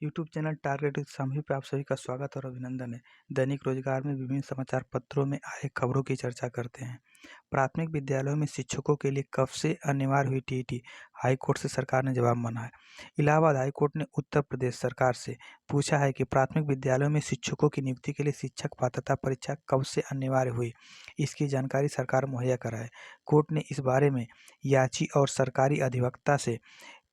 YouTube channel target with शाम्ही पे आप सभी का स्वागत और अभिनंदन है। दैनिक रोजगार में विभिन्न समाचार पत्रों में आए खबरों की चर्चा करते हैं। प्राथमिक विद्यालयों में शिक्षकों के लिए कब से अनिवार्य हुई टीईटी? हाईकोर्ट से सरकार ने जवाब मांगा है। इलाहाबाद हाईकोर्ट ने उत्तर प्रदेश सरकार से पूछा है कि प्राथमिक विद्यालयों में शिक्षकों की नियुक्ति के लिए शिक्षक पात्रता परीक्षा कब से अनिवार्य हुई, इसकी जानकारी सरकार मुहैया कराए। कोर्ट ने इस बारे में याची और सरकारी अधिवक्ता से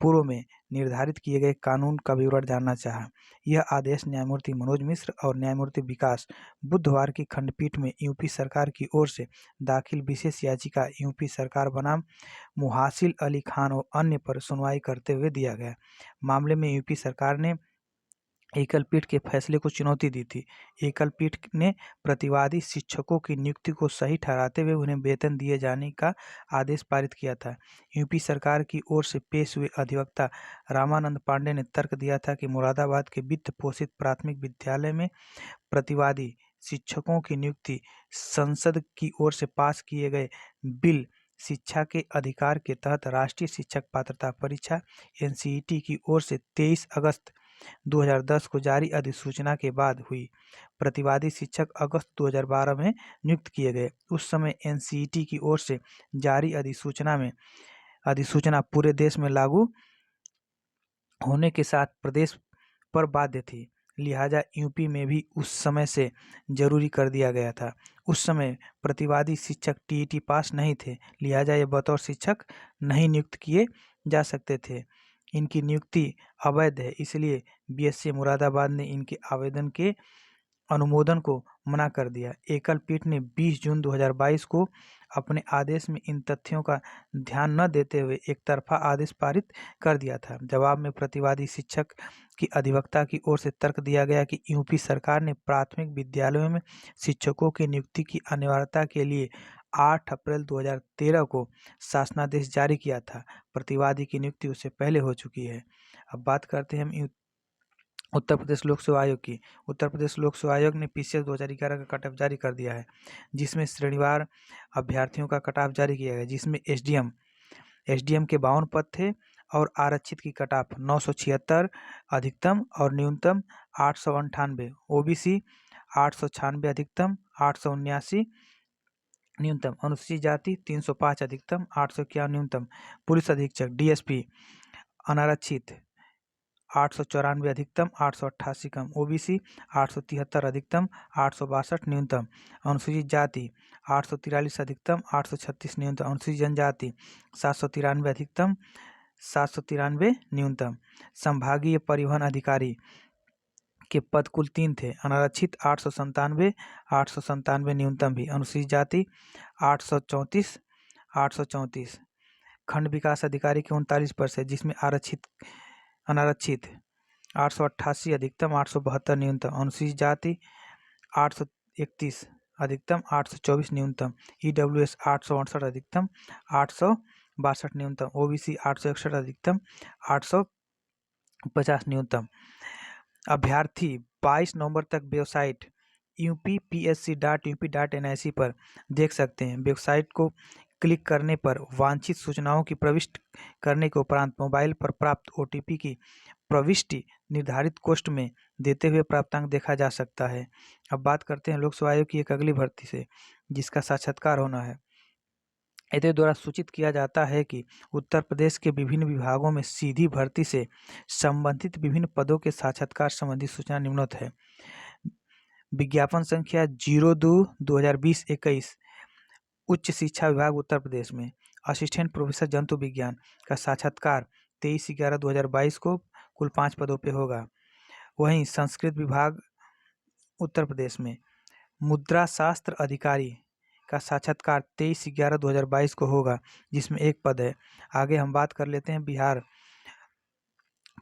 पूर्व में निर्धारित किए गए कानून का विवरण जानना चाहा। यह आदेश न्यायमूर्ति मनोज मिश्र और न्यायमूर्ति विकास बुधवार की खंडपीठ में यूपी सरकार की ओर से दाखिल विशेष याचिका यूपी सरकार बनाम मुहासिल अली खान और अन्य पर सुनवाई करते हुए दिया गया। मामले में यूपी सरकार ने एकल पीठ के फैसले को चुनौती दी थी। एकल पीठ ने प्रतिवादी शिक्षकों की नियुक्ति को सही ठहराते हुए उन्हें वेतन दिए जाने का आदेश पारित किया था। यूपी सरकार की ओर से पेश हुए अधिवक्ता रामानंद पांडे ने तर्क दिया था कि मुरादाबाद के वित्त पोषित प्राथमिक विद्यालय में प्रतिवादी शिक्षकों की नियुक्ति संसद की ओर से पास किए गए बिल शिक्षा के अधिकार के तहत राष्ट्रीय शिक्षक पात्रता परीक्षा एनसीईटी की ओर से 23 अगस्त 2010 को जारी अधिसूचना के बाद हुई। प्रतिवादी शिक्षक अगस्त 2012 में नियुक्त किए गए। उस समय एनसीईटी की ओर से जारी अधिसूचना पूरे देश में लागू होने के साथ प्रदेश पर बाध्य थी, लिहाजा यूपी में भी उस समय से जरूरी कर दिया गया था। उस समय प्रतिवादी शिक्षक टीईटी पास नहीं थे, लिहाजा ये बतौर शिक्षक नहीं नियुक्त किए जा सकते थे। इनकी नियुक्ति अवैध है, इसलिए बीएससी मुरादाबाद ने इनके आवेदन के अनुमोदन को मना कर दिया। एकल पीठ ने 20 जून 2022 को अपने आदेश में इन तथ्यों का ध्यान न देते हुए एकतरफा आदेश पारित कर दिया था। जवाब में प्रतिवादी शिक्षक की अधिवक्ता की ओर से तर्क दिया गया कि यूपी सरकार ने प्राथमिक विद्यालयों में शिक्षकों की नियुक्ति की अनिवार्यता के लिए 8 अप्रैल 2013 को शासनादेश जारी किया था। प्रतिवादी की नियुक्ति उससे पहले हो चुकी है। अब बात करते हैं हम उत्तर प्रदेश लोक सेवा आयोग की। उत्तर प्रदेश लोक सेवा आयोग ने पीसीएस 2011 का कट ऑफ जारी कर दिया है, जिसमें श्रेणीवार अभ्यर्थियों का कट ऑफ जारी किया गया, जिसमें एसडीएम के 52 पद थे और आरक्षित की कट ऑफ 976 अधिकतम और न्यूनतम 898, ओबीसी 896 अधिकतम 879 न्यूनतम, अनुसूचित जाति 305 अधिकतम 851 न्यूनतम, पुलिस अधीक्षक डीएसपी अनारक्षित 894 अधिकतम 888 कम, ओबीसी 873 अधिकतम 862 न्यूनतम, अनुसूचित जाति 843 अधिकतम 836 न्यूनतम, अनुसूचित जनजाति 793 अधिकतम 793 न्यूनतम। संभागीय परिवहन अधिकारी के पद कुल 3 थे। अनारक्षित 897 न्यूनतम भी, अनुसूचित जाति 834 खंड विकास अधिकारी के 39 पद है, जिसमें अनारक्षित 888 अधिकतम 872 न्यूनतम, अनुसूचित जाति 831 अधिकतम 824 न्यूनतम, ईडब्ल्यूएस 868 अधिकतम 862 न्यूनतम, ओबीसी 861 अधिकतम 850 न्यूनतम। अभ्यर्थी 22 नवंबर तक वेबसाइट upsc.up.nic पर देख सकते हैं। वेबसाइट को क्लिक करने पर वांछित सूचनाओं की प्रविष्ट करने के उपरांत मोबाइल पर प्राप्त ओटीपी की प्रविष्टि निर्धारित कोष्ठ में देते हुए प्राप्तांक देखा जा सकता है। अब बात करते हैं लोक सेवा आयोग की एक अगली भर्ती से, जिसका साक्षात्कार होना है। इसके द्वारा सूचित किया जाता है कि उत्तर प्रदेश के विभिन्न विभागों में सीधी भर्ती से संबंधित विभिन्न पदों के साक्षात्कार संबंधी सूचना निम्नलिखित है। विज्ञापन संख्या 02/2020-21 उच्च शिक्षा विभाग उत्तर प्रदेश में असिस्टेंट प्रोफेसर जंतु विज्ञान का साक्षात्कार 23/11/2022 को कुल 5 पदों पे होगा। वहीं संस्कृत विभाग उत्तर प्रदेश में मुद्रा शास्त्र अधिकारी का साक्षात्कार 23/11/2022 को होगा, जिसमें 1 पद है। आगे हम बात कर लेते हैं बिहार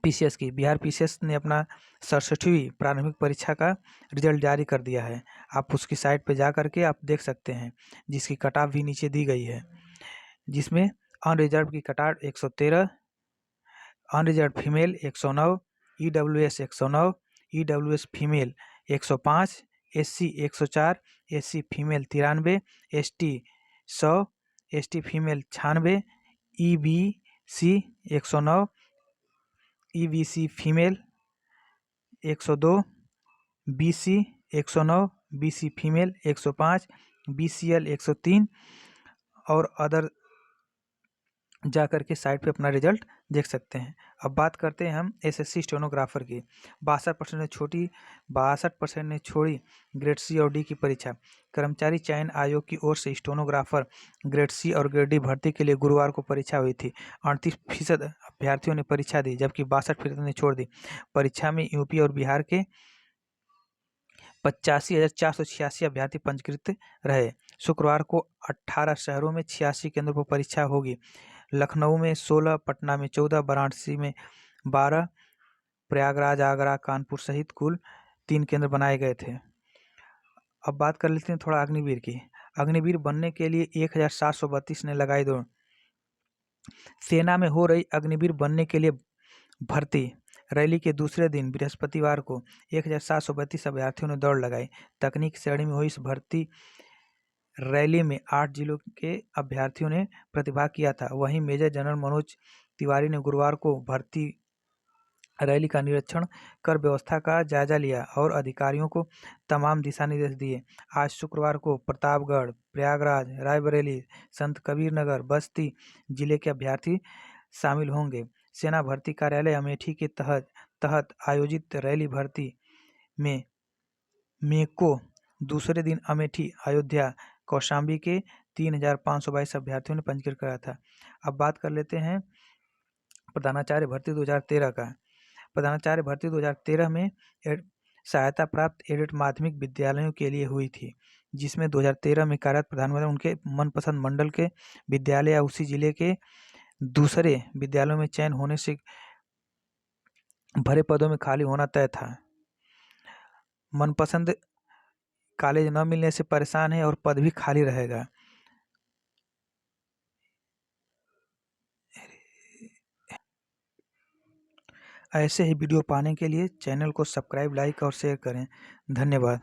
पीसीएस की। बिहार पीसीएस ने अपना 67वीं प्रारंभिक परीक्षा का रिजल्ट जारी कर दिया है। आप उसकी साइट पे जा करके आप देख सकते हैं, जिसकी कट ऑफ भी नीचे दी गई है, जिसमें अनरिजर्व की cut off 113, unreserved female 109, EWS 109, EWS female 105, SC 104, SC female 93, ST 100, ST female 96, EBC 109, EBC female 102, BC 109, BC female 105, BCL 103 और अदर जा कर के साइट पे अपना रिजल्ट देख सकते हैं। अब बात करते हैं हम SSC स्टेनोग्राफर की। 62% ने छोड़ी ग्रेड C और D की परीक्षा। कर्मचारी चयन आयोग की ओर से स्टेनोग्राफर ग्रेड C और ग्रेड D भर्ती के लिए गुरुवार को परीक्षा हुई थी। 38% अभ्यर्थियों ने परीक्षा दी, जबकि 62% ने छोड़ दी। परीक्षा में यूपी और बिहार के 85,486 अभ्यर्थी पंजीकृत रहे। शुक्रवार को 18 शहरों में 86 केंद्रों पर परीक्षा होगी। लखनऊ में 16, पटना में 14, वाराणसी में 12, प्रयागराज, आगरा, कानपुर सहित कुल 3 केंद्र बनाए गए थे। अब बात कर लेते हैं थोड़ा अग्निवीर की। अग्निवीर बनने के लिए 1732 ने लगाई दौड़। सेना में हो रही अग्निवीर बनने के लिए भर्ती रैली के दूसरे दिन बृहस्पतिवार को 1732 अभ्यर्थियों ने दौड़ लगाई। तकनीक श्रेणी में हुई इस भर्ती रैली में 8 जिलों के अभ्यर्थियों ने प्रतिभाग किया था। वहीं मेजर जनरल मनोज तिवारी ने गुरुवार को भर्ती रैली का निरीक्षण कर व्यवस्था का जायजा लिया और अधिकारियों को तमाम दिशा निर्देश दिए। आज शुक्रवार को प्रतापगढ़, प्रयागराज, रायबरेली, संत कबीर नगर, बस्ती जिले के अभ्यर्थी शामिल होंगे। सेना भर्ती कार्यालय अमेठी के तहत आयोजित रैली भर्ती में को दूसरे दिन अमेठी, अयोध्या, कौशाम्बी के 3,522 अभ्यर्थियों ने पंजीकृत कराया था। अब बात कर लेते हैं प्रधानाचार्य भर्ती 2013 का। प्रधानाचार्य भर्ती 2013 में सहायता प्राप्त एडेड माध्यमिक विद्यालयों के लिए हुई थी, जिसमें 2013 में कार्यरत प्रधानमंत्री उनके मनपसंद मंडल के विद्यालय या उसी जिले के दूसरे विद्यालयों में चयन होने से भरे पदों में खाली होना तय था। मनपसंद कॉलेज न मिलने से परेशान है और पद भी खाली रहेगा। ऐसे ही वीडियो पाने के लिए चैनल को सब्सक्राइब, लाइक और शेयर करें। धन्यवाद।